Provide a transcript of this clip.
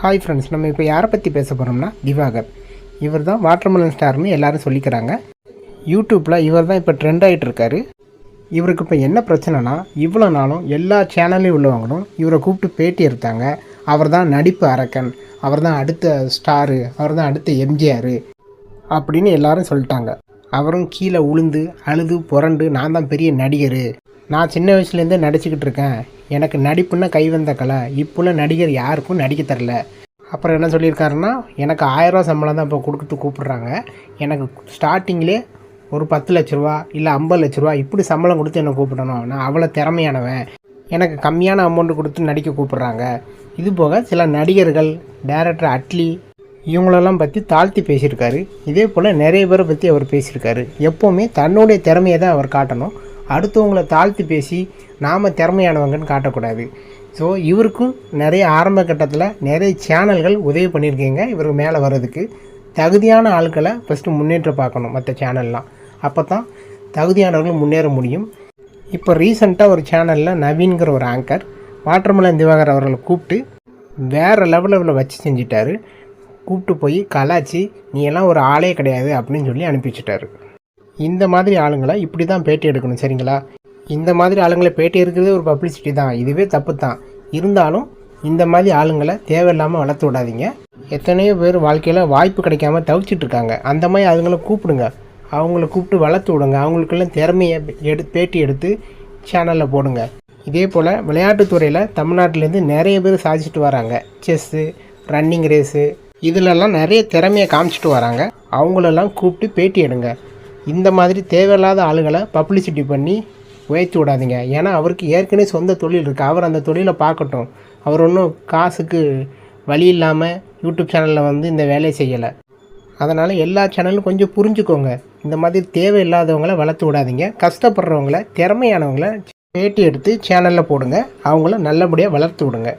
Hi friends, நம்ம இப்போ யாரை பற்றி பேச போகிறோம்னா திவாகர். இவர் தான் வாட்டர்மெலன் ஸ்டார்னு எல்லாரும் சொல்லிக்கிறாங்க. யூடியூப்பில் இவர் தான் இப்போ ட்ரெண்ட் ஆகிட்டு இருக்காரு. இவருக்கு இப்போ என்ன பிரச்சனைனா, இவ்வளோ நாளும் எல்லா சேனல்லையும் உள்ளவங்களும் இவரை கூப்பிட்டு பேட்டி எடுத்தாங்க. அவர் தான் நடிப்பு அரக்கன், அவர் தான் அடுத்த ஸ்டாரு, அவர் தான் அடுத்த எம்ஜிஆர் அப்படின்னு எல்லாரும் சொல்லிட்டாங்க. அவரும் கீழே உளுந்து அழுது புரண்டு, நான் தான் பெரிய நடிகர், நான் சின்ன வயசுலேருந்தே நடிச்சுக்கிட்டு இருக்கேன், எனக்கு நடிப்புன்னா கைவந்த கலை, இப்போல நடிகர் யாருக்கும் நடிக்க தரல. அப்புறம் என்ன சொல்லியிருக்காருன்னா, எனக்கு 1000 ரூபா சம்பளம் தான் இப்போ கொடுத்து கூப்பிட்றாங்க, எனக்கு ஸ்டார்டிங்லே ஒரு 10 லட்ச ரூபா இல்லை 50 லட்ச ரூபா இப்படி சம்பளம் கொடுத்து என்னை கூப்பிடணும், நான் அவ்வளோ திறமையானவன், எனக்கு கம்மியான அமௌண்ட்டு கொடுத்து நடிக்க கூப்பிட்றாங்க. இது போக சில நடிகர்கள், டைரக்டர் அட்லி இவங்களெல்லாம் பற்றி தாழ்த்தி பேசியிருக்காரு. இதே போல் நிறைய பேரை பற்றி அவர் பேசியிருக்காரு. எப்போவுமே தன்னுடைய திறமையை தான் அவர் காட்டணும், அடுத்தவங்களை தாழ்த்தி பேசி நாம் திறமையானவங்கன்னு காட்டக்கூடாது. ஸோ இவருக்கும் நிறைய ஆரம்ப கட்டத்தில் நிறைய சேனல்கள் உதவி பண்ணியிருக்கீங்க இவருக்கு மேலே வர்றதுக்கு. தகுதியான ஆட்களை ஃபஸ்ட்டு முன்னேற்ற பார்க்கணும் மற்ற சேனல்லாம், அப்போ தான் தகுதியானவர்கள் முன்னேற முடியும். இப்போ ரீசெண்டாக ஒரு சேனலில் நவீன்கிற ஒரு ஆங்கர் வாட்டர்மெலன் திவாகர் அவர்களை கூப்பிட்டு வேறு லெவலில் வச்சு செஞ்சிட்டாரு. கூப்பிட்டு போய் கலாச்சி, நீ எல்லாம் ஒரு ஆளே கிடையாது அப்படின்னு சொல்லி அனுப்பிச்சிட்டாரு. இந்த மாதிரி ஆளுங்களை இப்படி தான் பேட்டி எடுக்கணும், சரிங்களா? இந்த மாதிரி ஆளுங்களை பேட்டி எடுக்கிறதே ஒரு பப்ளிசிட்டி தான், இதுவே தப்பு தான். இருந்தாலும் இந்த மாதிரி ஆளுங்களை தேவையில்லாமல் வளர்த்து விடாதீங்க. எத்தனையோ பேர் வாழ்க்கையில் வாய்ப்பு கிடைக்காம தவிச்சிட்டு இருக்காங்க. அந்த மாதிரி ஆளுங்களை கூப்பிடுங்க, அவங்கள கூப்பிட்டு வளர்த்து விடுங்க, அவங்களுக்கெல்லாம் திறமையை பேட்டி எடுத்து சேனலில் போடுங்க. இதே போல் விளையாட்டுத்துறையில் தமிழ்நாட்டிலேருந்து நிறைய பேர் சாதிச்சுட்டு வராங்க. செஸ்ஸு, ரன்னிங் ரேஸு, இதிலெல்லாம் நிறைய திறமையை காமிச்சிட்டு வராங்க. அவங்களெல்லாம் கூப்பிட்டு பேட்டி எடுங்க. இந்த மாதிரி தேவையில்லாத ஆளுகளை பப்ளிசிட்டி பண்ணி உயர்த்தி விடாதீங்க. ஏன்னா அவருக்கு ஏற்கனவே சொந்த தொழில் இருக்குது, அவர் அந்த தொழிலை பார்க்கட்டும். அவர் ஒன்றும் காசுக்கு வழி இல்லாமல் யூடியூப் சேனலில் வந்து இந்த வேலையை செய்யலை. அதனால் எல்லா சேனலும் கொஞ்சம் புரிஞ்சுக்கோங்க. இந்த மாதிரி தேவையில்லாதவங்களை வளர்த்து விடாதீங்க. கஷ்டப்படுறவங்கள, திறமையானவங்கள பேட்டி எடுத்து சேனலில் போடுங்க, அவங்கள நல்லபடியாக வளர்த்து விடுங்க.